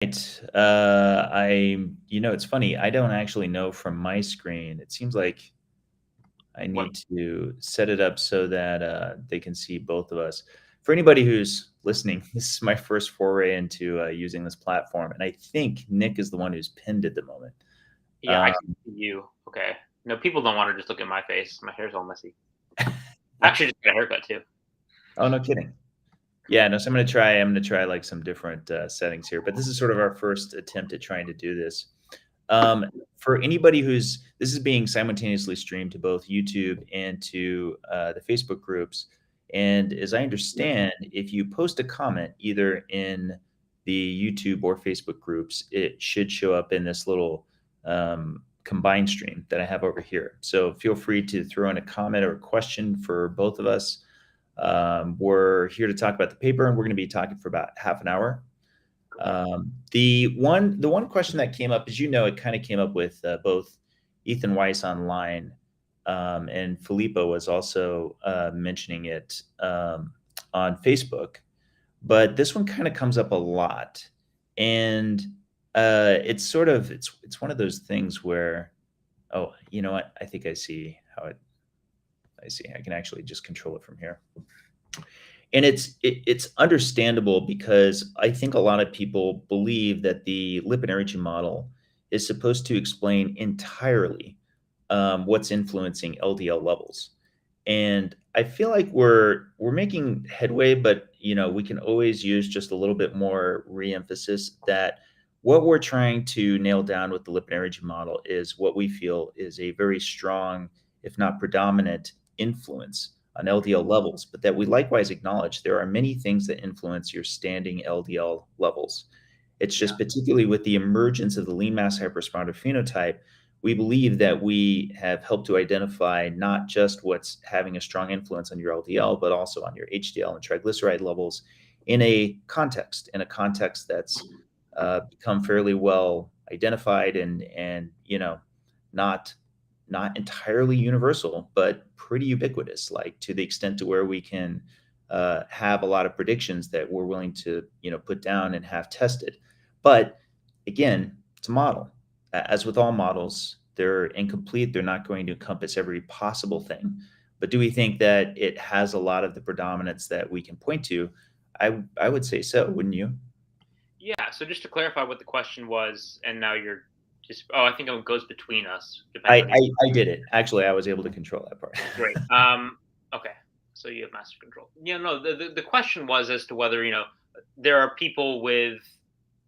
Right. It's funny. I don't actually know from my screen. It seems like I What? need to set it up so that they can see both of us. For anybody who's listening, this is my first foray into using this platform, and I think Nick is the one who's pinned at the moment. Yeah, I Um, can see you. Okay. No, people don't want to just look at my face. My hair's all messy. I actually just got a haircut too. oh, no kidding. Yeah, no. So I'm gonna try like some different settings here, but this is sort of our first attempt at trying to do this. Um, for anybody this is being simultaneously streamed to both YouTube and to the Facebook groups. And as I understand, if you post a comment either in the YouTube or Facebook groups, it should show up in this little combined stream that I have over here. So feel free to throw in a comment or a question for both of us. We're here to talk about the paper, and we're going to be talking for about half an hour. The one question that came up, as you know, it kind of came up with both Ethan Weiss online, and Filippo was also mentioning it on Facebook. But this one kind of comes up a lot, and it's one of those things where, oh, you know what? I think I see how it. I see. I can actually just control it from here. And it's understandable because I think a lot of people believe that the lipid energy model is supposed to explain entirely what's influencing LDL levels. And I feel like we're making headway, but we can always use just a little bit more reemphasis that what we're trying to nail down with the lipid energy model is what we feel is a very strong, if not predominant, influence on LDL levels, but that we likewise acknowledge there are many things that influence your standing LDL levels. It's Yeah. just particularly with the emergence of the lean mass hyperresponder phenotype, we believe that we have helped to identify not just what's having a strong influence on your LDL, but also on your HDL and triglyceride levels in a context that's become fairly well identified and not not entirely universal, but pretty ubiquitous, like to the extent to where we can have a lot of predictions that we're willing to put down and have tested. But again, it's a model. As with all models, they're incomplete. They're not going to encompass every possible thing. But do we think that it has a lot of the predominance that we can point to? I would say so, wouldn't you? Yeah. So just to clarify what the question was, and now you're just. Oh, I think it goes between us, I, depending on who. I I did it. Actually, I was able to control that part. Great. Okay. So you have master control. Yeah. No. The question was as to whether there are people with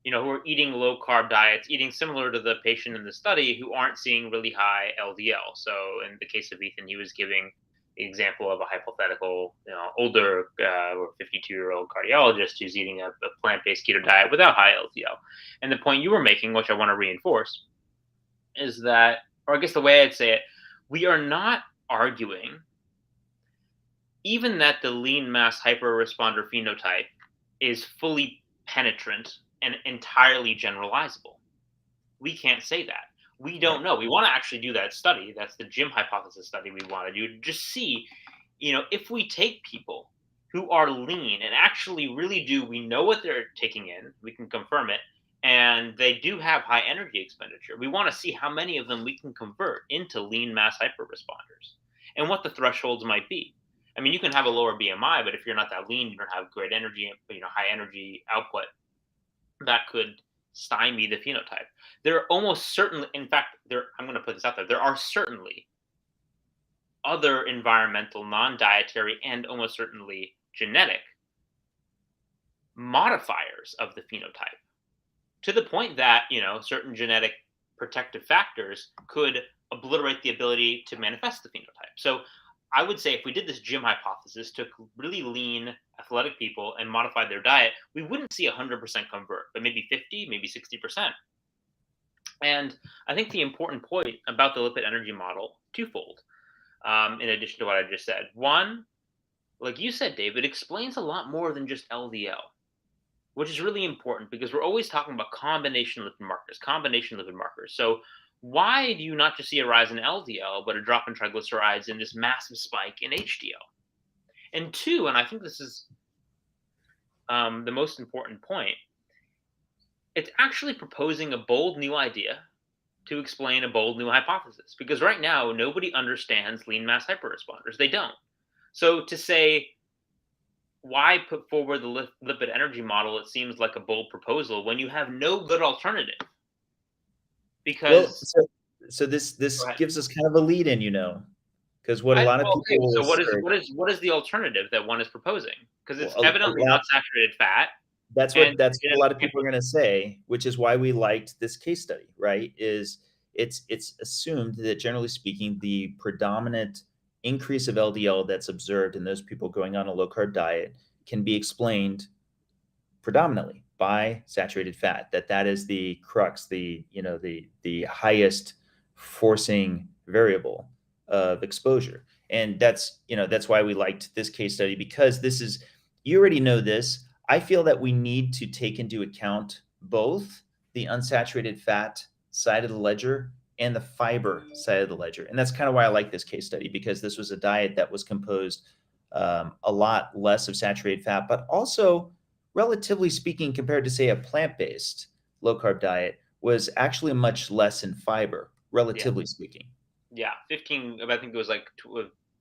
who are eating low carb diets, eating similar to the patient in the study, who aren't seeing really high LDL. So in the case of Ethan, he was giving the example of a hypothetical, older or 52-year-old cardiologist who's eating a plant-based keto diet without high LDL. And the point you were making, which I want to reinforce, is that, or I guess the way I'd say it, we are not arguing even that the lean mass hyperresponder phenotype is fully penetrant and entirely generalizable. We can't say that. We Right. don't know. We want to actually do that study. That's the Jim hypothesis study we want to do to just see, if we take people who are lean and actually really do, we know what they're taking in, we can confirm it, and they do have high energy expenditure. We want to see how many of them we can convert into lean mass hyperresponders and what the thresholds might be. I mean, you can have a lower BMI, but if you're not that lean, you don't have great energy, high energy output, that could stymie the phenotype. There are almost certainly, in fact, I'm going to put this out there. There are certainly other environmental, non-dietary, and almost certainly genetic modifiers of the phenotype, to the point that certain genetic protective factors could obliterate the ability to manifest the phenotype. So I would say if we did this Jim hypothesis, took really lean athletic people and modified their diet, we wouldn't see 100% convert, but maybe 50, maybe 60%. And I think the important point about the lipid energy model, twofold, in addition to what I just said. One, like you said, Dave, it explains a lot more than just LDL, which is really important because we're always talking about combination lipid markers, combination lipid markers. So why do you not just see a rise in LDL, but a drop in triglycerides and this massive spike in HDL? And two, and I think this is the most important point, It's actually proposing a bold new idea to explain a bold new hypothesis, because right now nobody understands lean mass hyperresponders. They don't. So to say, why put forward the lipid energy model, it seems like a bold proposal when you have no good alternative. Well, Because so this go ahead. gives us kind of a lead in, because what a lot of Well, people okay, will so assert, what is the alternative that one is proposing? Because well, it's evidently a lot not saturated fat, that's and what that's what a genetic lot of people are manipulation. going to say, which is why we liked this case study, right? Is it's assumed that generally speaking, the predominant increase of LDL that's observed in those people going on a low carb diet can be explained predominantly by saturated fat. That is the crux, the highest forcing variable of exposure. And that's why we liked this case study, because this is, you already know this. I feel that we need to take into account both the unsaturated fat side of the ledger and the fiber side of the ledger. And that's kind of why I like this case study, because this was a diet that was composed a lot less of saturated fat, but also, relatively speaking, compared to, say, a plant-based low carb diet, was actually much less in fiber, Yeah, relatively speaking. yeah, 15. I think it was like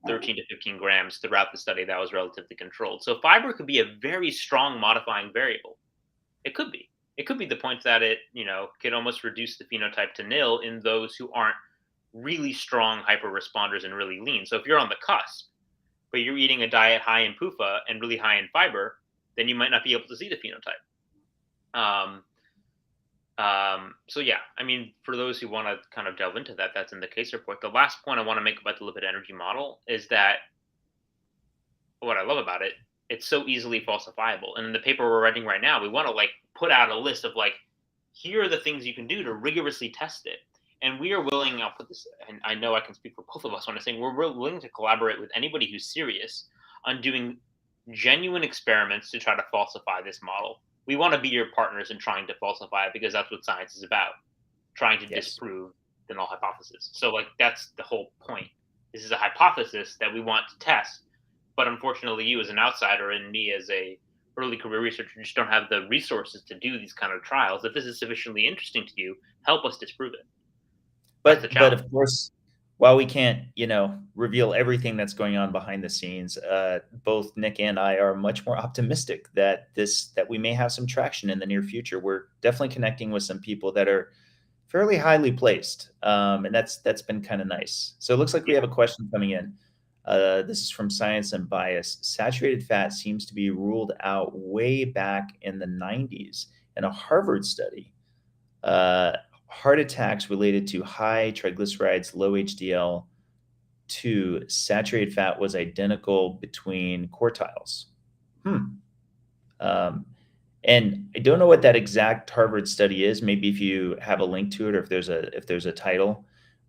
13 to 15 grams throughout the study. That was relatively controlled. So fiber could be a very strong modifying variable. It could be. It could be the point that it, could almost reduce the phenotype to nil in those who aren't really strong hyper responders and really lean. So if you're on the cusp, but you're eating a diet high in PUFA and really high in fiber, then you might not be able to see the phenotype. Um, so yeah, I mean, for those who want to kind of delve into that, that's in the case report. The last point I want to make about the lipid energy model is that what I love about it, it's so easily falsifiable. And in the paper we're writing right now, we want to like put out a list of like, here are the things you can do to rigorously test it. And we are willing, I'll put this, and I know I can speak for both of us when I'm saying we're willing to collaborate with anybody who's serious on doing genuine experiments to try to falsify this model. We want to be your partners in trying to falsify it, because that's what science is about, trying to Yes. disprove the null hypothesis. So, like, that's the whole point. This is a hypothesis that we want to test, but unfortunately, you as an outsider and me as a early career researcher just don't have the resources to do these kind of trials. If this is sufficiently interesting to you, help us disprove it. That's the But challenge. of course, while we can't, reveal everything that's going on behind the scenes, both Nick and I are much more optimistic that we may have some traction in the near future. We're definitely connecting with some people that are fairly highly placed, and that's been kind of nice. So it looks like we have Yeah. a question coming in. This is from Science and Bias. Saturated fat seems to be ruled out way back in the 90s in a Harvard study. Uh, Heart attacks related to high triglycerides, low HDL, to saturated fat was identical between quartiles. Hmm. Um, and I don't know what that exact Harvard study is. Maybe if you have a link to it, or if there's a title.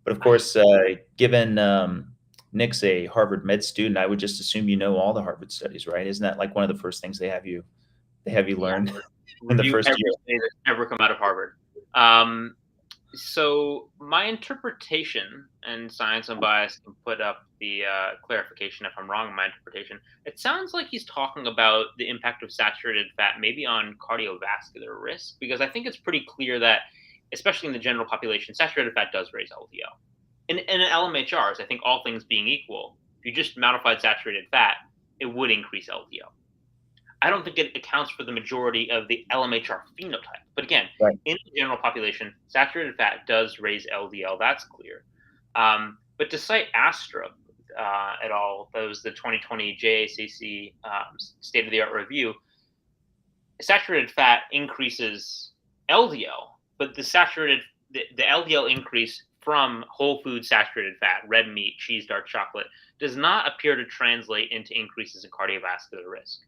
But of I, course, given Nick's a Harvard med student, I would just assume you know all the Harvard studies, right? Isn't that like one of the first things they have you yeah, learn in the review first every year? study that's ever come out of Harvard. Um, So my interpretation, and science and bias can put up the clarification if I'm wrong in my interpretation. It sounds like he's talking about the impact of saturated fat, maybe on cardiovascular risk, because I think it's pretty clear that, especially in the general population, saturated fat does raise LDL. In LMHRs, I think all things being equal, if you just modified saturated fat, it would increase LDL. I don't think it accounts for the majority of the LMHR phenotype. But again, Right. in the general population, saturated fat does raise LDL. That's clear. But to cite Astra et al., that was the 2020 JACC state of the art review, saturated fat increases LDL, but the LDL increase from whole food saturated fat, red meat, cheese, dark chocolate, does not appear to translate into increases in cardiovascular risk,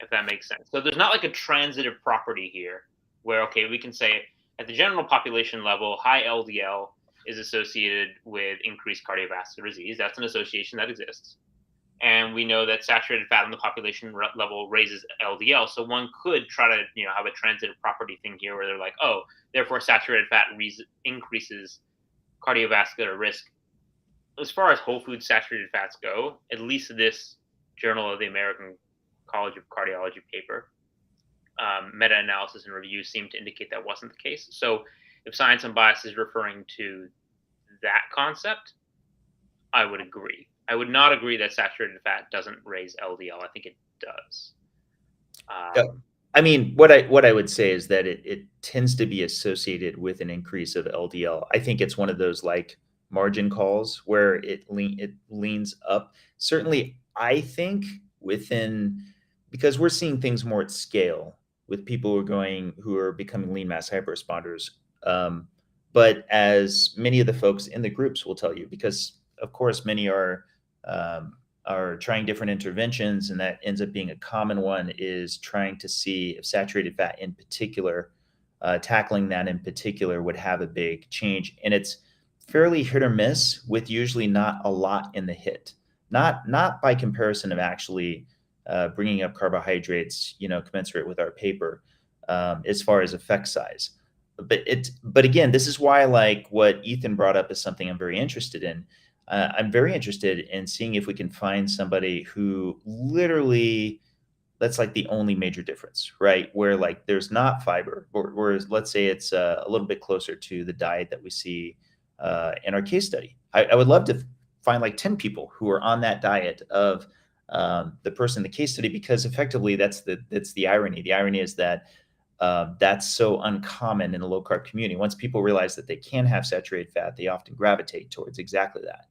if that makes sense. So there's not like a transitive property here where, okay, we can say at the general population level, high LDL is associated with increased cardiovascular disease. That's an association that exists. And we know that saturated fat on the population level raises LDL. So one could try to, have a transitive property thing here where they're like, oh, therefore saturated fat increases cardiovascular risk. As far as whole food saturated fats go, at least this Journal of the American College of Cardiology paper, meta-analysis and reviews seem to indicate that wasn't the case. So if science unbiased is referring to that concept, I would agree. I would not agree that saturated fat doesn't raise LDL. I think it does. Yeah. I mean, what I would say is that it tends to be associated with an increase of LDL. I think it's one of those like margin calls where it leans up. Certainly, I think within, because we're seeing things more at scale with people who are becoming lean mass hyperresponders. But as many of the folks in the groups will tell you, because of course many are trying different interventions, and that ends up being a common one, is trying to see if saturated fat in particular, tackling that in particular, would have a big change. And it's fairly hit or miss, with usually not a lot in the hit. Not by comparison of actually bringing up carbohydrates, commensurate with our paper, as far as effect size. But again, this is why, like what Ethan brought up, is something I'm very interested in. I'm very interested in seeing if we can find somebody who literally, that's like the only major difference, right? Where like there's not fiber, or let's say it's a little bit closer to the diet that we see in our case study. I would love to find like 10 people who are on that diet of the person in the case study, because effectively that's the irony. The irony is that that's so uncommon in the low carb community. Once people realize that they can have saturated fat, they often gravitate towards exactly that.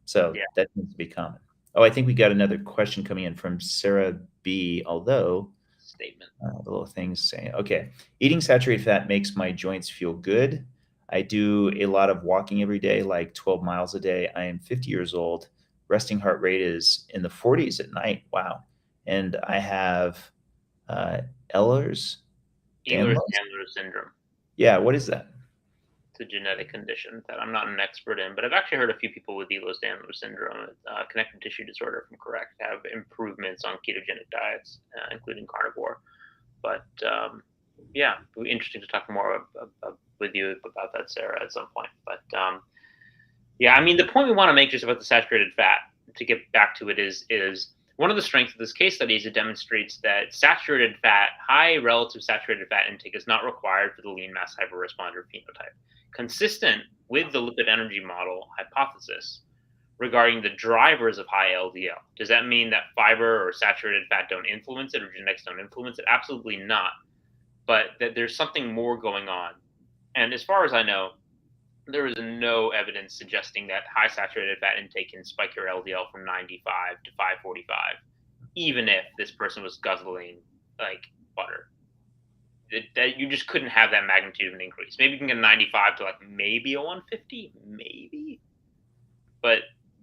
So Yeah. that needs to be common. Oh, I think we got another question coming in from Sarah B. Although Statement. the little things saying, okay, eating saturated fat makes my joints feel good. I do a lot of walking every day, like 12 miles a day. I am 50 years old. Resting heart rate is in the 40s at night. Wow. And I have Ehlers Danlos. Ehlers-Danlos syndrome. Yeah, what is that? It's a genetic condition that I'm not an expert in, but I've actually heard a few people with Ehlers-Danlos syndrome, connective tissue disorder, if I'm correct, have improvements on ketogenic diets, including carnivore. But yeah, it would be interesting to talk more with you about that, Sarah, at some point. But yeah, I mean, the point we want to make just about the saturated fat, to get back to it, is one of the strengths of this case study is it demonstrates that saturated fat, high relative saturated fat intake, is not required for the lean mass hyperresponder phenotype, consistent with the lipid energy model hypothesis regarding the drivers of high LDL. Does that mean that fiber or saturated fat don't influence it, or genetics don't influence it? Absolutely not. But that there's something more going on. And as far as I know, there is no evidence suggesting that high saturated fat intake can spike your LDL from 95 to 545, even if this person was guzzling like butter. That you just couldn't have that magnitude of an increase. Maybe you can get a 95 to like maybe a 150, maybe, but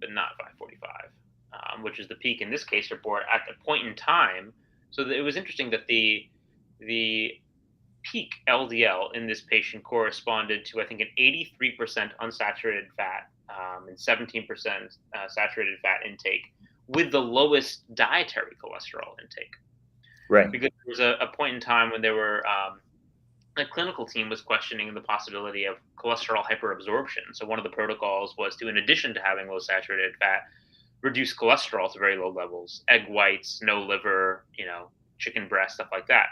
not 545, which is the peak in this case report at the point in time. So it was interesting that the peak LDL in this patient corresponded to, I think, an 83% unsaturated fat and 17% saturated fat intake, with the lowest dietary cholesterol intake. Right. Because there was a point in time when there were the clinical team was questioning the possibility of cholesterol hyperabsorption. So one of the protocols was to, in addition to having low saturated fat, reduce cholesterol to very low levels, egg whites, no liver, chicken breast, stuff like that.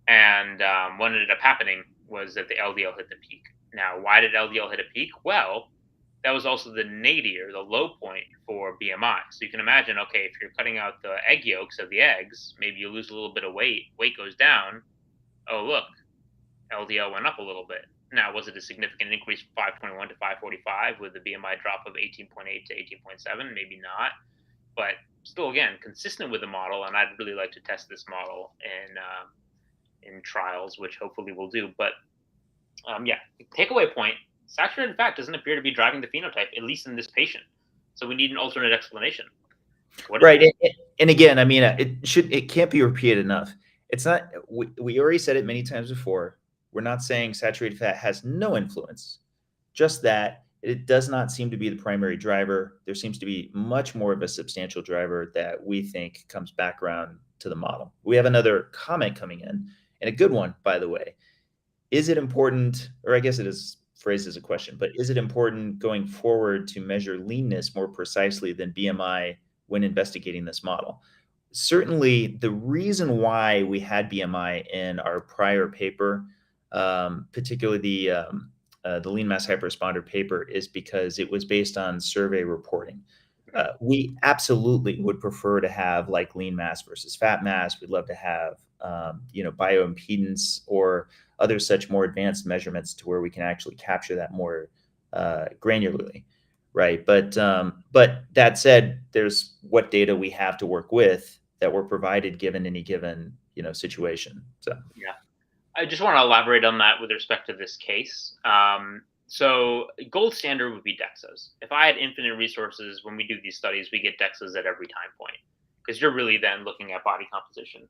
And what ended up happening was that the LDL hit the peak. Now, why did LDL hit a peak? Well, that was also the nadir, the low point for BMI. So you can imagine, okay, if you're cutting out the egg yolks of the eggs, maybe you lose a little bit of weight goes down. Oh, look, LDL went up a little bit. Now, was it a significant increase from 521 to 545 with the BMI drop of 18.8 to 18.7? Maybe not. But still, again, consistent with the model, and I'd really like to test this model in trials, which hopefully we'll do. But yeah, takeaway point, saturated fat doesn't appear to be driving the phenotype, at least in this patient. So we need an alternate explanation. Right. And again, I mean, it can't be repeated enough. It's not, we already said it many times before. We're not saying saturated fat has no influence, just that it does not seem to be the primary driver. There seems to be much more of a substantial driver that we think comes back around to the model. We have another comment coming in, and a good one, by the way. Is it important, or I guess it is phrased as a question, but is it important going forward to measure leanness more precisely than BMI when investigating this model? certainly the reason why we had BMI in our prior paper, particularly the lean mass hyperresponder paper, is because it was based on survey reporting. We absolutely would prefer to have like lean mass versus fat mass. We'd love to have bioimpedance or other such more advanced measurements to where we can actually capture that more granularly, right? But that said, there's what data we have to work with that we're provided given any given situation. So Yeah. I just want to elaborate on that with respect to this case. So gold standard would be DEXAs. If I had infinite resources when we do these studies, we get DEXAs at every time point because you're really then looking at body composition.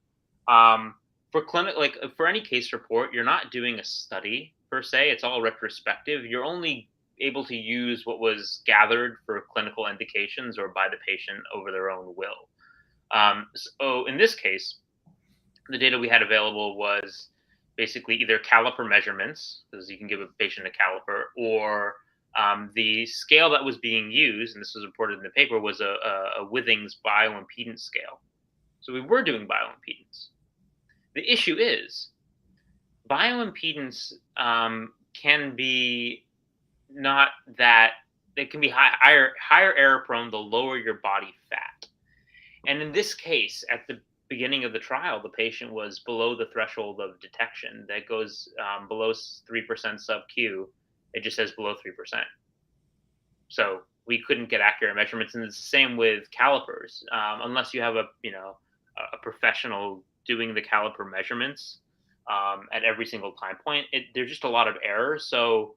For clinic, like for any case report, you're not doing a study per se. It's all retrospective. You're only able to use what was gathered for clinical indications or by the patient over their own will. So in this case, the data we had available was basically either caliper measurements, because you can give a patient a caliper, or the scale that was being used, and this was reported in the paper, was a Withings bioimpedance scale. So we were doing bioimpedance. The issue is bioimpedance can be not that it can be higher error prone the lower your body fat. And in this case, at the beginning of the trial, the patient was below the threshold of detection that goes below 3% sub Q. It just says below 3%. So we couldn't get accurate measurements. And it's the same with calipers. Unless you have a professional doing the caliper measurements at every single time point, there's just a lot of errors. So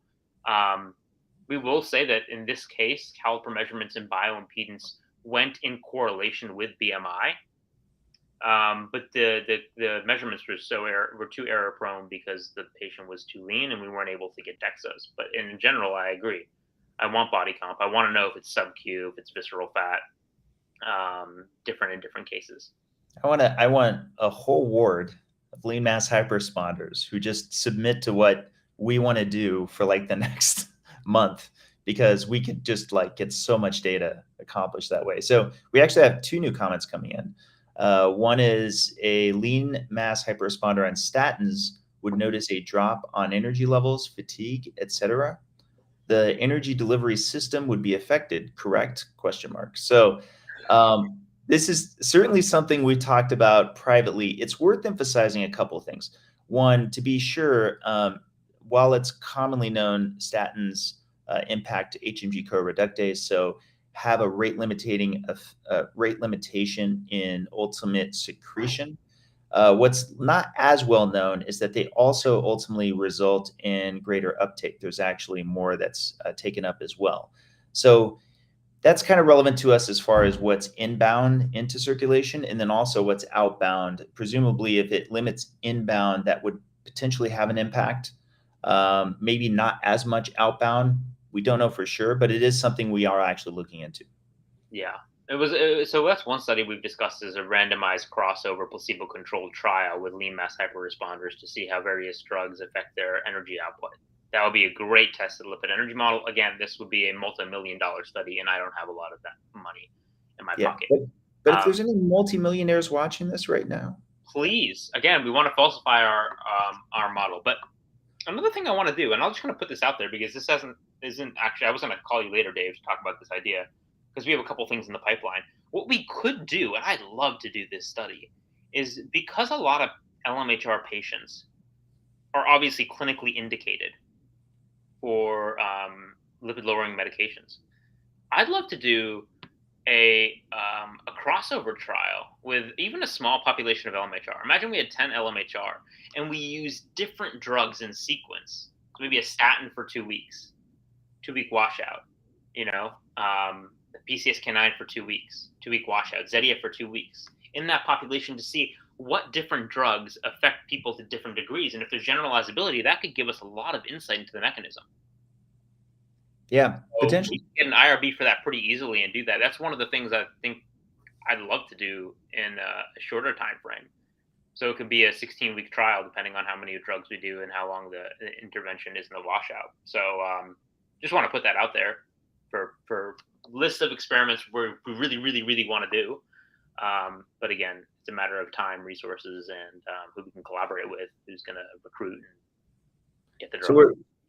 we will say that in this case, caliper measurements and bioimpedance went in correlation with BMI. But the measurements were too error prone because the patient was too lean and we weren't able to get DEXAs. But in general, I agree. I want body comp. I want to know if it's sub Q, if it's visceral fat, different in different cases. I want a whole ward of lean mass hyperresponders who just submit to what we want to do for like the next month, because we could just like get so much data accomplished that way. So we actually have two new comments coming in. One is a lean mass hyperresponder on statins would notice a drop on energy levels, fatigue, etc. The energy delivery system would be affected, correct? Question mark. So this is certainly something we talked about privately. It's worth emphasizing a couple of things. One, to be sure, while it's commonly known, statins impact HMG co-reductase, so have a rate limitation in ultimate secretion. What's not as well known is that they also ultimately result in greater uptake. There's actually more that's taken up as well. So that's kind of relevant to us as far as what's inbound into circulation and then also what's outbound. Presumably, if it limits inbound, that would potentially have an impact. Maybe not as much outbound. We don't know for sure, but it is something we are actually looking into. Yeah. So that's one study we've discussed as a randomized crossover placebo-controlled trial with lean mass hyperresponders to see how various drugs affect their energy output. That would be a great tested lipid energy model. Again, this would be a multi-million-dollar study, and I don't have a lot of that money in my pocket. But if there's any multimillionaires watching this right now, please, again, we want to falsify our model. But another thing I want to do, and I'll just kind of put this out there because this isn't actually. I was going to call you later, Dave, to talk about this idea because we have a couple things in the pipeline. What we could do, and I'd love to do this study, is because a lot of LMHR patients are obviously clinically indicated for lipid-lowering medications. I'd love to do a crossover trial with even a small population of LMHR. Imagine we had 10 LMHR and we use different drugs in sequence. So maybe a statin for 2 weeks, 2-week washout, PCSK9 for 2 weeks, 2-week washout, Zetia for 2 weeks in that population to see what different drugs affect people to different degrees. And if there's generalizability, that could give us a lot of insight into the mechanism. Yeah, So potentially. we can get an IRB for that pretty easily and do that. That's one of the things I think I'd love to do in a shorter time frame. So it could be a 16-week trial, depending on how many drugs we do and how long the intervention is in the washout. So just want to put that out there for lists of experiments where we really, really, really want to do. But again, it's a matter of time, resources, and who we can collaborate with, who's going to recruit and get the So drug we're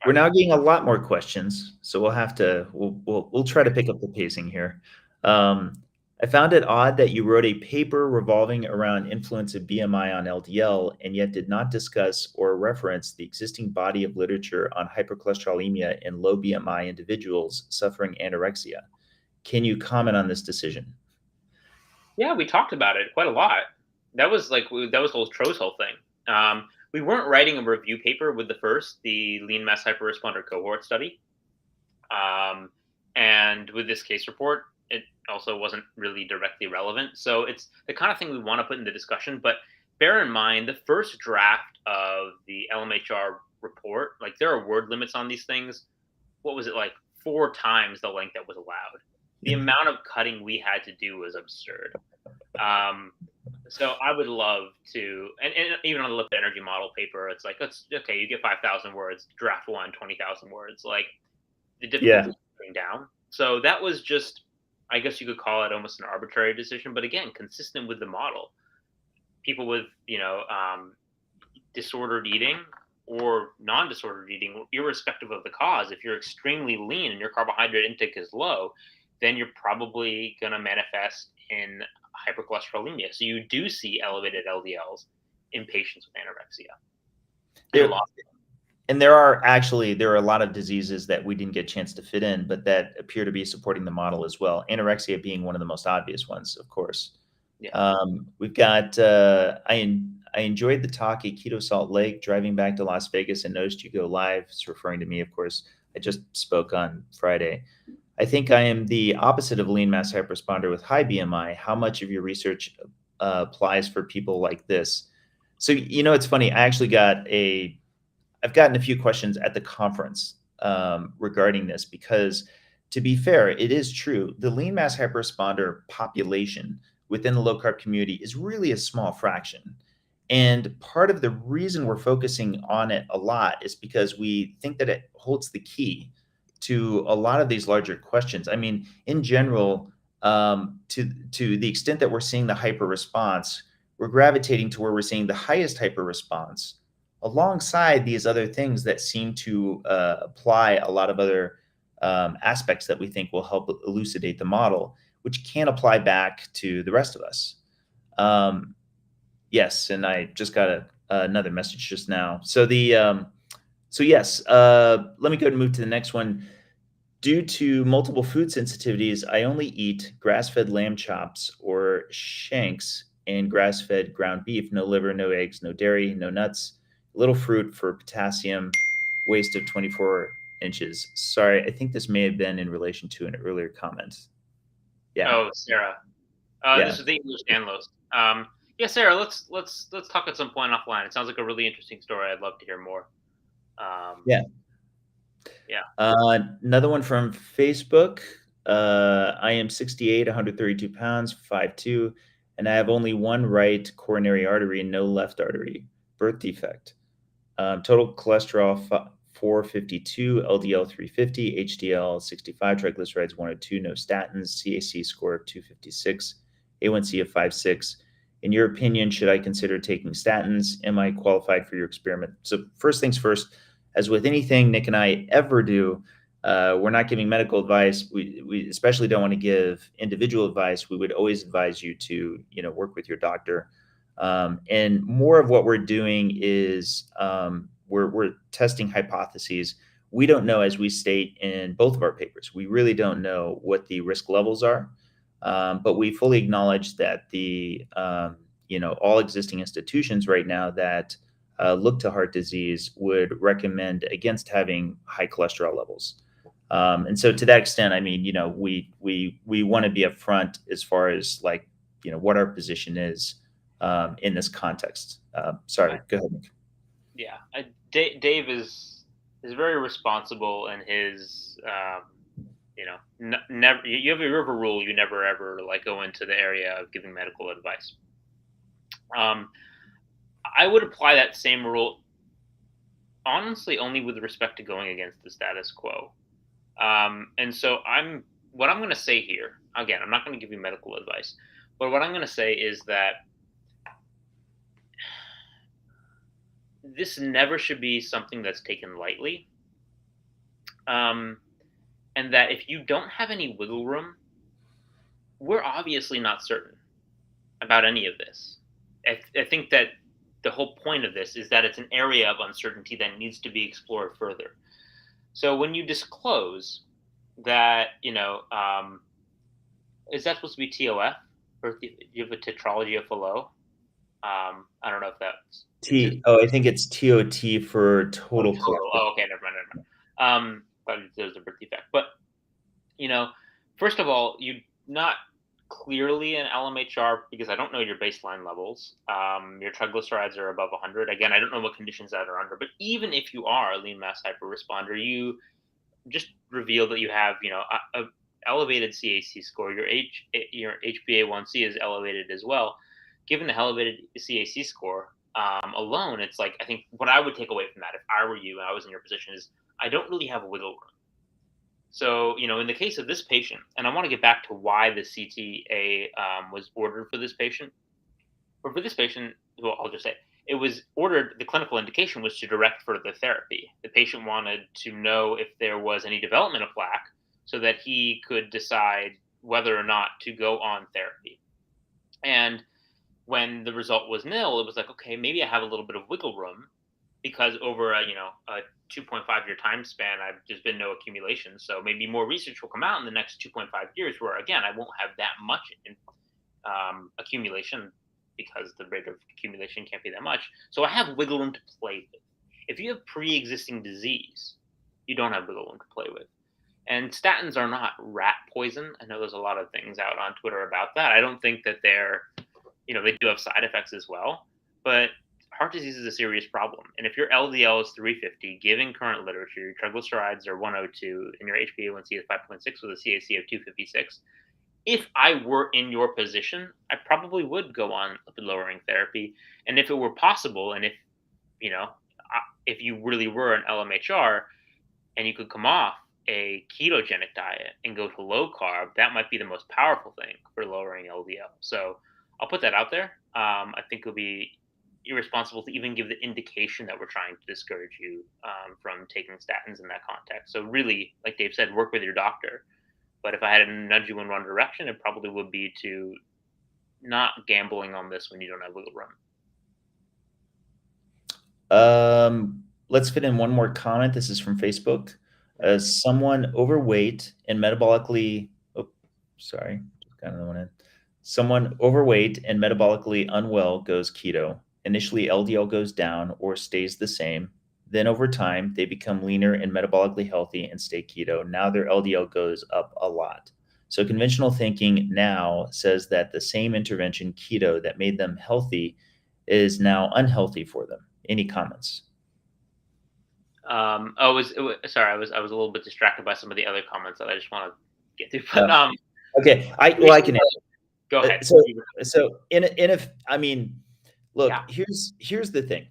market. now getting a lot more questions, so we'll try to pick up the pacing here. Um, I found it odd that you wrote a paper revolving around influence of BMI on LDL and yet did not discuss or reference the existing body of literature on hypercholesterolemia in low BMI individuals suffering anorexia. Can you comment on this decision? Yeah, we talked about it quite a lot. That was that was whole Tro's whole thing. We weren't writing a review paper with the lean mass hyperresponder cohort study, um, and with this case report, it also wasn't really directly relevant. So it's the kind of thing we want to put in the discussion. But bear in mind, the first draft of the LMHR report, like there are word limits on these things. What was it like? 4 times the length that was allowed. The amount of cutting we had to do was absurd. Um, so I would love to, and even on the lipid energy model paper, it's like, it's okay, you get 5,000 words, draft one, 20,000 words. Like the difficulty Yeah. is going down. So that was just, I guess you could call it almost an arbitrary decision, but again, consistent with the model. People with, disordered eating or non-disordered eating, irrespective of the cause, if you're extremely lean and your carbohydrate intake is low, then you're probably going to manifest in hypercholesterolemia. So you do see elevated LDLs in patients with anorexia and a There lot. and there are a lot of diseases that we didn't get a chance to fit in, but that appear to be supporting the model as well. Anorexia being one of the most obvious ones, of course. Yeah. We've got. I enjoyed the talk at Keto Salt Lake. Driving back to Las Vegas and noticed you go live. It's referring to me, of course. I just spoke on Friday. I think I am the opposite of lean mass hyperresponder with high BMI. How much of your research applies for people like this? So it's funny. I've gotten a few questions at the conference regarding this because, to be fair, it is true. The lean mass hyperresponder population within the low carb community is really a small fraction. And part of the reason we're focusing on it a lot is because we think that it holds the key to a lot of these larger questions. I mean, in general, to the extent that we're seeing the hyper response, we're gravitating to where we're seeing the highest hyper response alongside these other things that seem to apply a lot of other aspects that we think will help elucidate the model, which can apply back to the rest of us. Yes, and I just got another message just now. So yes, let me go and move to the next one. Due to multiple food sensitivities, I only eat grass-fed lamb chops or shanks and grass-fed ground beef. No liver, no eggs, no dairy, no nuts. Little fruit for potassium. Waist of 24 inches. Sorry, I think this may have been in relation to an earlier comment. Yeah, Oh, Sarah. yeah. This is the English Danlos. Yeah, Sarah. Let's talk at some point offline. It sounds like a really interesting story. I'd love to hear more. Um, Yeah. yeah. Another one from Facebook. I am 68, 132 pounds, 5'2", and I have only one right coronary artery and no left artery. Birth defect. Total cholesterol 452, LDL 350, HDL 65, triglycerides 102, no statins, CAC score of 256, A1C of 5.6. In your opinion, should I consider taking statins? Am I qualified for your experiment? So first things first, as with anything Nick and I ever do, we're not giving medical advice. We especially don't want to give individual advice. We would always advise you to work with your doctor. And more of what we're doing is we're testing hypotheses. We don't know, as we state in both of our papers, we really don't know what the risk levels are. But we fully acknowledge that all existing institutions right now that look to heart disease would recommend against having high cholesterol levels. And so to that extent, I mean, we want to be upfront as far as what our position is in this context. Sorry, go ahead, Nick. Yeah, Dave is very responsible in his never you have a rule, you never ever go into the area of giving medical advice. I would apply that same rule honestly only with respect to going against the status quo. And so what I'm going to say here, again, I'm not going to give you medical advice, But what I'm going to say is that this never should be something that's taken lightly. Um, and that if you don't have any wiggle room, we're obviously not certain about any of this. I think that the whole point of this is that it's an area of uncertainty that needs to be explored further. So when you disclose that, is that supposed to be TOF? Or do you have a tetralogy of Fallot? I don't know if that's I think it's TOT for total total. collective. Oh, okay, never mind, never mind. But there's a birth defect. But you know, first of all, you not clearly an LMHR because I don't know your baseline levels. Your triglycerides are above 100. Again, I don't know what conditions that are under. But even if you are a lean mass hyperresponder, you just reveal that you have, a elevated CAC score. Your HbA1c is elevated as well. Given the elevated CAC score alone, it's like I think what I would take away from that if I were you and I was in your position is I don't really have a wiggle room. So, in the case of this patient, and I want to get back to why the CTA was ordered for this patient, or for this patient, well, I'll just say it was ordered, the clinical indication was to direct further therapy. The patient wanted to know if there was any development of plaque so that he could decide whether or not to go on therapy. And when the result was nil, it was like, okay, maybe I have a little bit of wiggle room because over a 2.5 year time span, there's been no accumulation. So maybe more research will come out in the next 2.5 years where, again, I won't have that much accumulation because the rate of accumulation can't be that much. So I have wiggle room to play with. If you have pre-existing disease, you don't have wiggle room to play with. And statins are not rat poison. I know there's a lot of things out on Twitter about that. I don't think that they're, they do have side effects as well. But heart disease is a serious problem. And if your LDL is 350, given current literature, your triglycerides are 102, and your HbA1c is 5.6 with a CAC of 256, if I were in your position, I probably would go on lipid lowering therapy. And if it were possible, and if you really were an LMHR and you could come off a ketogenic diet and go to low carb, that might be the most powerful thing for lowering LDL. So I'll put that out there. I think it'll be irresponsible to even give the indication that we're trying to discourage you from taking statins in that context. So really, like Dave said, work with your doctor. But if I had to nudge you in one direction, it probably would be to not gambling on this when you don't have wiggle room. Let's fit in one more comment. This is from Facebook. Someone overweight and metabolically, got another one in. Someone overweight and metabolically unwell goes keto. Initially, LDL goes down or stays the same. Then over time, they become leaner and metabolically healthy and stay keto. Now their LDL goes up a lot. So conventional thinking now says that the same intervention, keto, that made them healthy is now unhealthy for them. Any comments? Sorry, I was a little bit distracted by some of the other comments that I just want to get to. But okay, I can answer. Go ahead. Look, Yeah. here's the thing.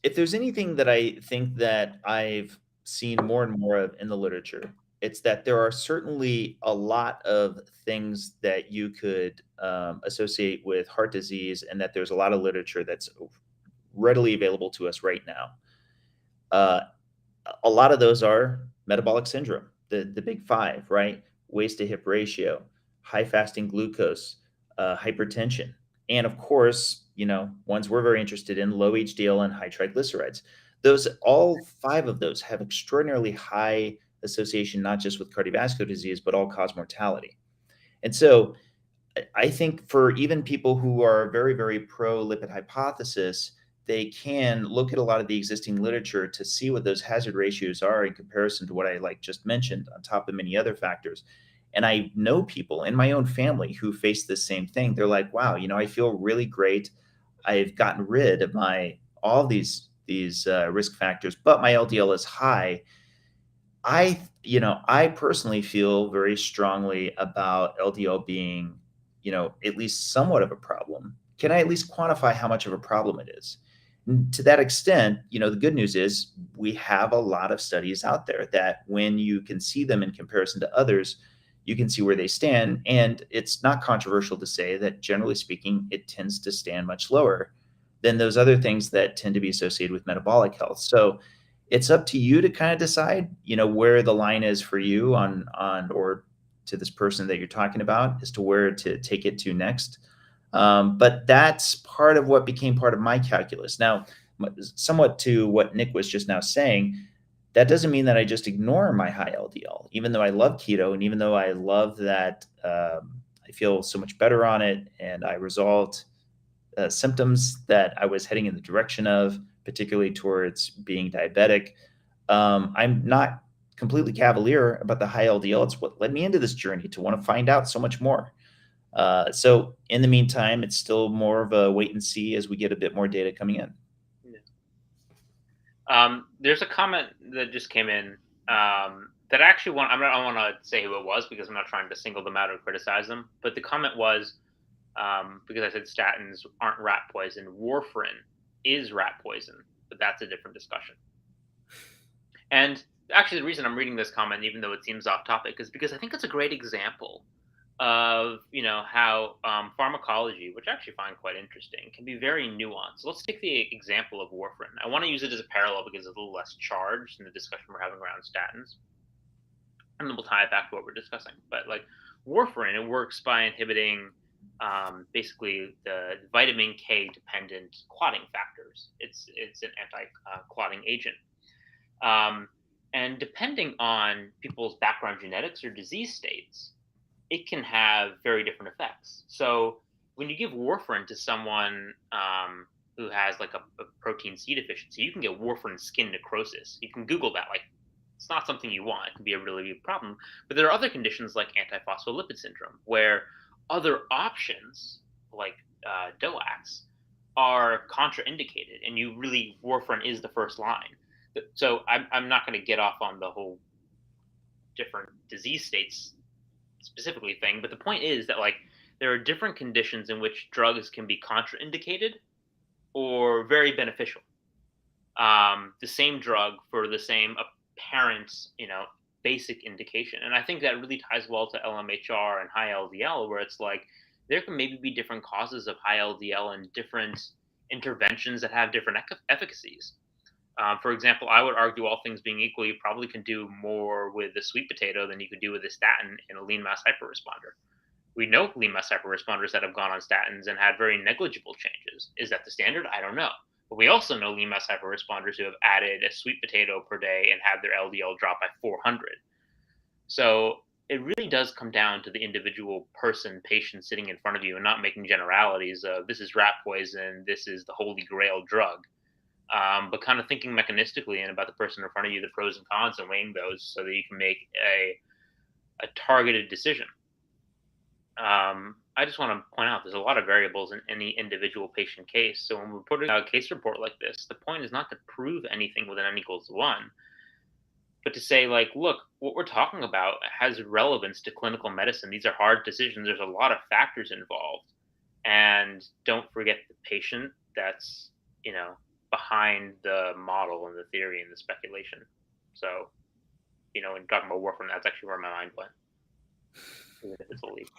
If there's anything that I think that I've seen more and more of in the literature, it's that there are certainly a lot of things that you could associate with heart disease, and that there's a lot of literature that's readily available to us right now. A lot of those are metabolic syndrome, the big five, right? Waist to hip ratio, high fasting glucose, hypertension, and of course, ones we're very interested in, low HDL and high triglycerides. All five of those have extraordinarily high association, not just with cardiovascular disease, but all-cause mortality. And so I think for even people who are very, very pro-lipid hypothesis, they can look at a lot of the existing literature to see what those hazard ratios are in comparison to what I just mentioned, on top of many other factors. And I know people in my own family who face the same thing. They're like, wow, I feel really great. I've gotten rid of all these risk factors, but my LDL is high. I personally feel very strongly about LDL being, at least somewhat of a problem. Can I at least quantify how much of a problem it is? And to that extent, the good news is we have a lot of studies out there that when you can see them in comparison to others, you can see where they stand. And it's not controversial to say that generally speaking, it tends to stand much lower than those other things that tend to be associated with metabolic health. So it's up to you to kind of decide, where the line is for you or to this person that you're talking about as to where to take it to next. But that's part of what became part of my calculus. Now, somewhat to what Nick was just now saying, that doesn't mean that I just ignore my high LDL, even though I love keto and even though I love that I feel so much better on it and I resolved symptoms that I was heading in the direction of, particularly towards being diabetic. I'm not completely cavalier about the high LDL. It's what led me into this journey to want to find out so much more. So in the meantime, it's still more of a wait and see as we get a bit more data coming in. There's a comment that just came in that I actually want. I don't want to say who it was because I'm not trying to single them out or criticize them. But the comment was because I said statins aren't rat poison. Warfarin is rat poison, but that's a different discussion. And actually, the reason I'm reading this comment, even though it seems off topic, is because I think it's a great example of how pharmacology, which I actually find quite interesting, can be very nuanced. Let's take the example of warfarin. I want to use it as a parallel because it's a little less charged in the discussion we're having around statins, and then we'll tie it back to what we're discussing. But like warfarin, it works by inhibiting basically the vitamin K dependent clotting factors. It's an anti-clotting agent. And depending on people's background genetics or disease states, it can have very different effects. So when you give warfarin to someone who has like a protein C deficiency, you can get warfarin skin necrosis. You can Google that. Like, it's not something you want. It can be a really big problem. But there are other conditions like antiphospholipid syndrome, where other options like DOACs are contraindicated, and warfarin is the first line. So I'm not going to get off on the whole different disease states specifically thing, but the point is that like there are different conditions in which drugs can be contraindicated or very beneficial. The same drug for the same apparent, basic indication, and I think that really ties well to LMHR and high LDL, where it's like there can maybe be different causes of high LDL and different interventions that have different efficacies. For example, I would argue, all things being equal, you probably can do more with the sweet potato than you could do with a statin in a lean mass hyperresponder. We know lean mass hyperresponders that have gone on statins and had very negligible changes. Is that the standard? I don't know. But we also know lean mass hyperresponders who have added a sweet potato per day and had their LDL drop by 400. So it really does come down to the individual patient sitting in front of you, and not making generalities of this is rat poison, this is the holy grail drug. But kind of thinking mechanistically and about the person in front of you, the pros and cons, and weighing those so that you can make a targeted decision. I just want to point out there's a lot of variables in any individual patient case. So when we're putting out a case report like this, the point is not to prove anything with an n equals 1, but to say, like, look, what we're talking about has relevance to clinical medicine. These are hard decisions. There's a lot of factors involved. And don't forget the patient that's, behind the model and the theory and the speculation. So, when talking about warfarin, that's actually where my mind went. Even if it's a leap.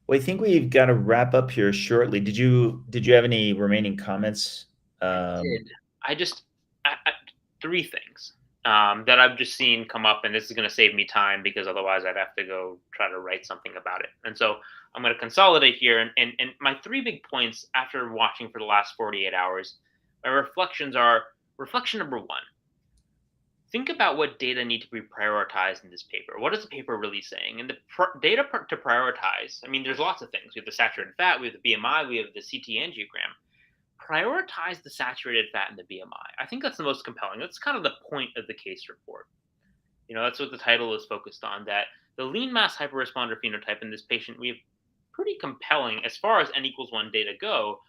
Well, I think we've got to wrap up here shortly. Did you have any remaining comments? I did. Three things that I've just seen come up, and this is going to save me time because otherwise I'd have to go try to write something about it. And so I'm going to consolidate here. And my three big points after watching for the last 48 hours, my reflections are: reflection number one, think about what data need to be prioritized in this paper. What is the paper really saying? And the data to prioritize, I mean, there's lots of things. We have the saturated fat, we have the BMI, we have the CT angiogram. Prioritize the saturated fat and the BMI. I think that's the most compelling. That's kind of the point of the case report. That's what the title is focused on, that the lean mass hyperresponder phenotype in this patient, we have pretty compelling, as far as n equals 1 data go,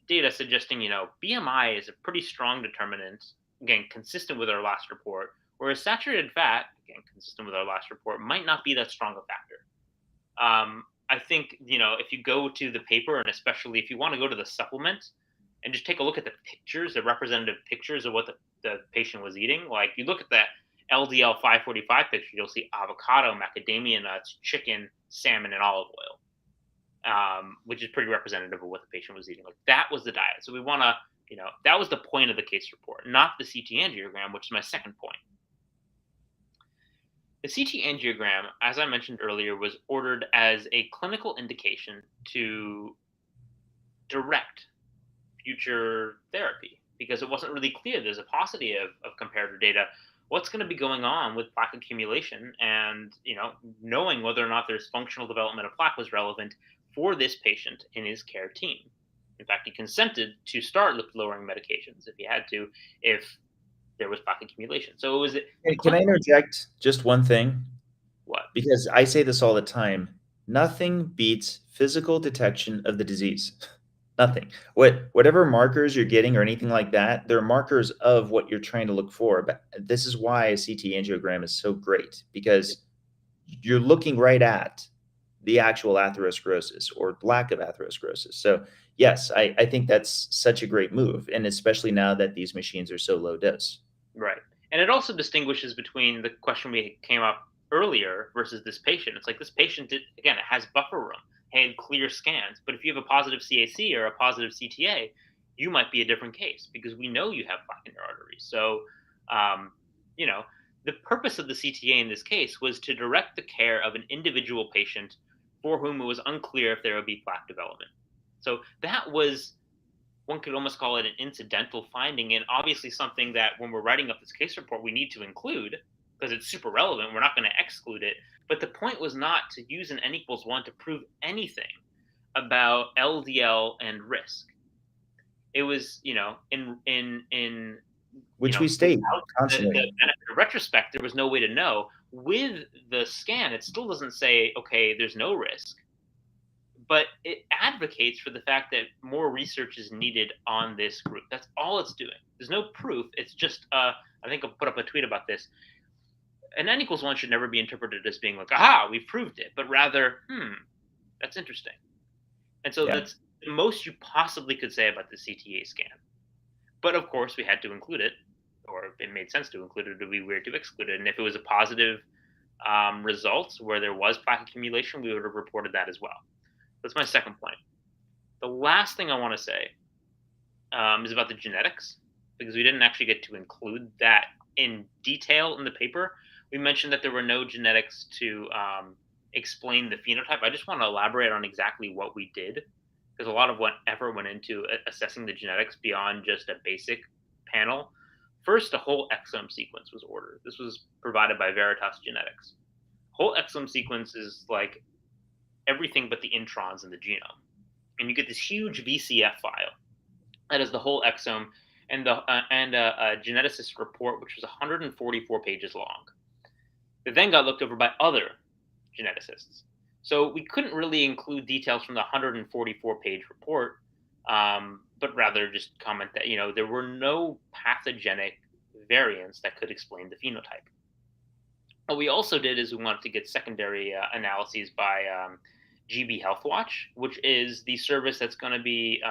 data suggesting, BMI is a pretty strong determinant, again, consistent with our last report, whereas saturated fat, again, consistent with our last report, might not be that strong a factor. I think, if you go to the paper, and especially if you want to go to the supplement and just take a look at the pictures, the representative pictures of what the patient was eating, like you look at that LDL 545 picture, you'll see avocado, macadamia nuts, chicken, salmon, and olive oil, which is pretty representative of what the patient was eating. Like that was the diet. So we want to, that was the point of the case report, not the CT angiogram, which is my second point. The CT angiogram, as I mentioned earlier, was ordered as a clinical indication to direct future therapy because it wasn't really clear. There's a paucity of comparator data. What's going to be going on with plaque accumulation, and knowing whether or not there's functional development of plaque was relevant for this patient in his care team. In fact, he consented to start lipid-lowering medications if he had to, if there was plaque accumulation. So it was. Can I interject just one thing? What? Because I say this all the time. Nothing beats physical detection of the disease. Nothing. Whatever markers you're getting or anything like that, they're markers of what you're trying to look for. But this is why a CT angiogram is so great, because you're looking right at the actual atherosclerosis or lack of atherosclerosis. So yes, I think that's such a great move, and especially now that these machines are so low dose. Right. And it also distinguishes between the question we came up earlier versus this patient. It's like this patient it has buffer room, had clear scans. But if you have a positive CAC or a positive CTA, you might be a different case because we know you have plaque in your arteries. So, the purpose of the CTA in this case was to direct the care of an individual patient for whom it was unclear if there would be plaque development. So that was, one could almost call it an incidental finding, and obviously something that when we're writing up this case report, we need to include because it's super relevant. We're not going to exclude it. But the point was not to use an N=1 to prove anything about LDL and risk. It was, in which we state constantly. The benefit of retrospect, there was no way to know. With the scan, it still doesn't say, okay, there's no risk. But it advocates for the fact that more research is needed on this group. That's all it's doing. There's no proof. It's just, I think I'll put up a tweet about this. An N=1 should never be interpreted as being like, aha, we proved it, but rather, that's interesting. And so that's the most you possibly could say about the CTA scan. But of course, we had to include it, or it made sense to include it. It would be weird to exclude it. And if it was a positive result where there was plaque accumulation, we would have reported that as well. That's my second point. The last thing I want to say is about the genetics, because we didn't actually get to include that in detail in the paper. We mentioned that there were no genetics to explain the phenotype. I just want to elaborate on exactly what we did, because a lot of what effort went into assessing the genetics beyond just a basic panel. First, a whole exome sequence was ordered. This was provided by Veritas Genetics. Whole exome sequence is like everything but the introns in the genome. And you get this huge VCF file that is the whole exome and a geneticist report, which was 144 pages long. It then got looked over by other geneticists. So we couldn't really include details from the 144-page report, but rather just comment that, there were no pathogenic variants that could explain the phenotype. What we also did is we wanted to get secondary analyses by GB Health Watch, which is the service that's going to be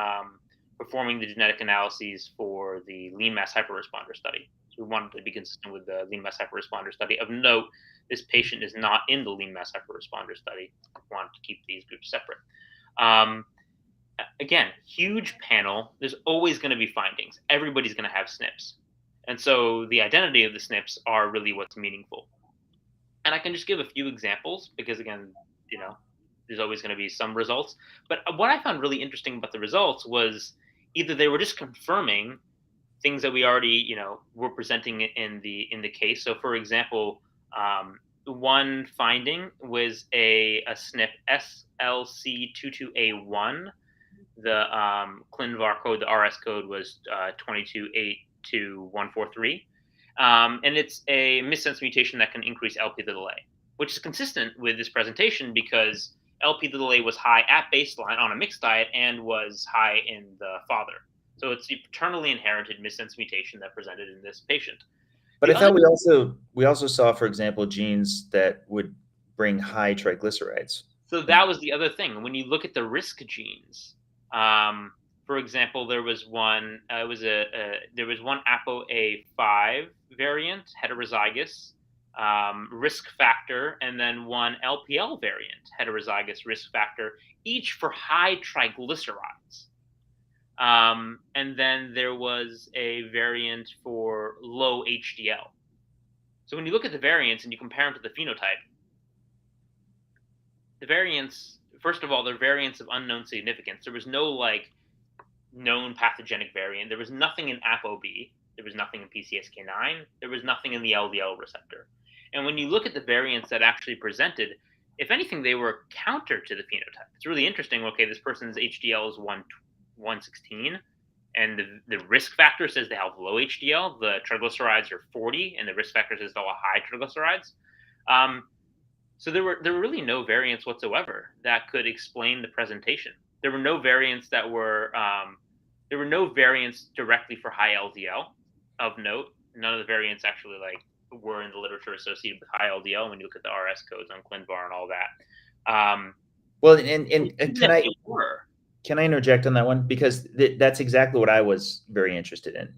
performing the genetic analyses for the lean mass hyperresponder study. So we wanted to be consistent with the lean mass hyperresponder study. Of note, this patient is not in the lean mass hyperresponder study. We wanted to keep these groups separate. Again, huge panel. There's always going to be findings. Everybody's going to have SNPs. And so the identity of the SNPs are really what's meaningful. And I can just give a few examples because, again, there's always going to be some results. But what I found really interesting about the results was either they were just confirming things that we already, were presenting in the case. So, for example, one finding was a SNP SLC22A1. The ClinVar code, the RS code was 2282143. And it's a missense mutation that can increase Lp(a), which is consistent with this presentation because Lp(a) was high at baseline on a mixed diet and was high in the father. So it's a paternally inherited missense mutation that presented in this patient. But I thought we also saw, for example, genes that would bring high triglycerides. So that was the other thing. When you look at the risk genes, For example, there was one. There was one ApoA5 variant, heterozygous, risk factor, and then one LPL variant, heterozygous risk factor, each for high triglycerides. And then there was a variant for low HDL. So when you look at the variants and you compare them to the phenotype, the variants, first of all, they're variants of unknown significance. There was no like known pathogenic variant. There was nothing in ApoB. There was nothing in PCSK9. There was nothing in the LDL receptor. And when you look at the variants that actually presented, if anything, they were counter to the phenotype. It's really interesting. Okay, this person's HDL is 116, and the risk factor says they have low HDL. The triglycerides are 40, and the risk factor says they'll have high triglycerides. So there were really no variants whatsoever that could explain the presentation. There were no variants that were there were no variants directly for high LDL of note. None of the variants actually like were in the literature associated with high LDL when you look at the RS codes on ClinVar and all that. Well, can I interject on that one? Because that's exactly what I was very interested in.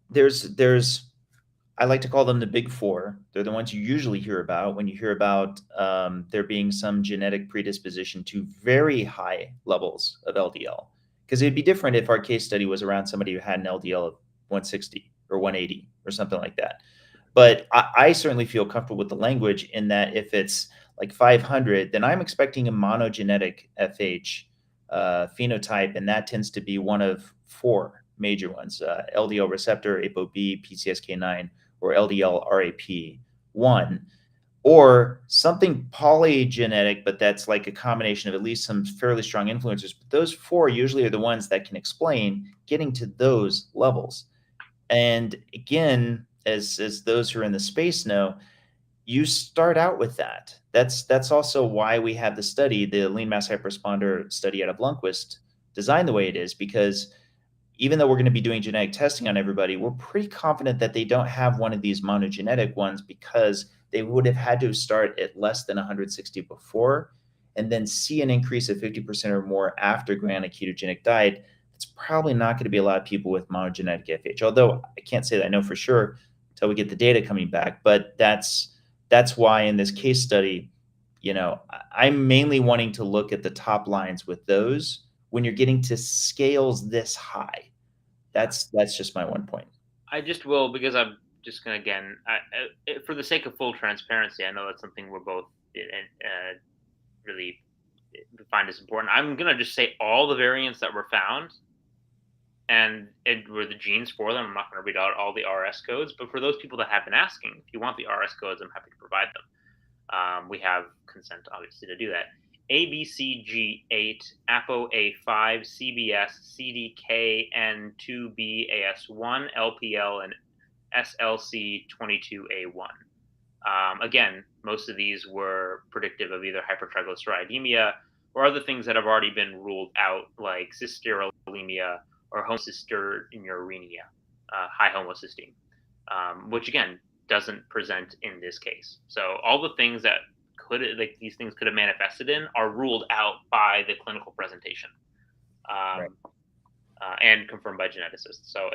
There's I like to call them the big four. They're the ones you usually hear about when you hear about there being some genetic predisposition to very high levels of LDL. Because it'd be different if our case study was around somebody who had an LDL of 160 or 180 or something like that. But I certainly feel comfortable with the language in that if it's like 500, then I'm expecting a monogenetic FH phenotype, and that tends to be one of four major ones: LDL receptor, ApoB, PCSK9, or LDL RAP1, or something polygenetic, but that's like a combination of at least some fairly strong influencers. But those four usually are the ones that can explain getting to those levels. And again, as those who are in the space know, you start out with that. That's also why we have the study, the lean mass hyperresponder study out of Lundquist, designed the way it is, because even though we're going to be doing genetic testing on everybody, we're pretty confident that they don't have one of these monogenetic ones, because they would have had to start at less than 160 before and then see an increase of 50% or more after going on a ketogenic diet. It's probably not going to be a lot of people with monogenetic FH, although I can't say that I know for sure until we get the data coming back. But that's why in this case study, I'm mainly wanting to look at the top lines with those when you're getting to scales this high. That's just my one point. I just will, because I'm just going to, again, for the sake of full transparency, I know that's something we're both really find as important. I'm going to just say all the variants that were found and it were the genes for them. I'm not going to read out all the RS codes, but for those people that have been asking, if you want the RS codes, I'm happy to provide them. We have consent, obviously, to do that. ABCG8, ApoA5, CBS, CDK, N2B, AS1, LPL, and SLC22A1. Again, most of these were predictive of either hypertriglyceridemia or other things that have already been ruled out, like cysterolemia or homocystinuria, high homocysteine, which again doesn't present in this case. So all the things that these things could have manifested in are ruled out by the clinical presentation, Right. And confirmed by geneticists. So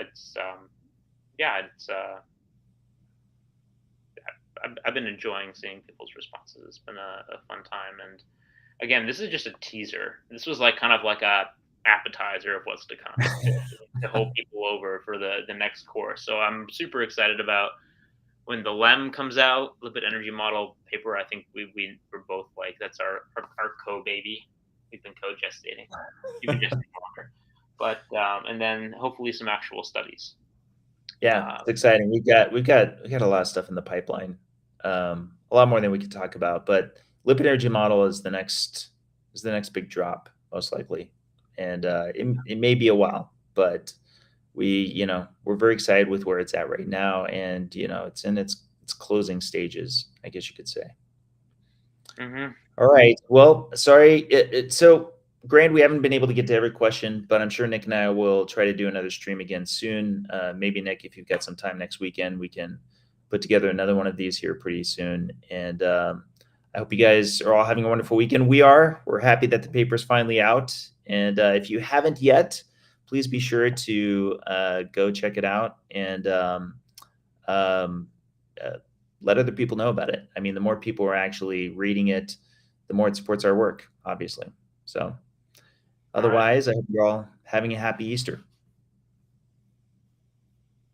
I've been enjoying seeing people's responses. It's been a fun time. And again, this is just a teaser. This was like kind of like a appetizer of what's to come to hold people over for the next course. So I'm super excited about when the LEM comes out, lipid energy model paper. I think we're both like, that's our co-baby. We've been co-gestating. You've been gestating longer. But and then hopefully some actual studies. Yeah, it's exciting. We've got a lot of stuff in the pipeline. A lot more than we could talk about, but lipid energy model is the next big drop, most likely. And it may be a while, but we're very excited with where it's at right now, and it's in its closing stages, I guess you could say. Mm-hmm. All right. Well, sorry. So, Grant, we haven't been able to get to every question, but I'm sure Nick and I will try to do another stream again soon. Maybe, Nick, if you've got some time next weekend, we can put together another one of these here pretty soon. And I hope you guys are all having a wonderful weekend. We're happy that the paper's finally out, And if you haven't yet, please be sure to go check it out and um, uh, let other people know about it. I mean, the more people are actually reading it, the more it supports our work, obviously. So, All right. otherwise, I hope you're all having a happy Easter.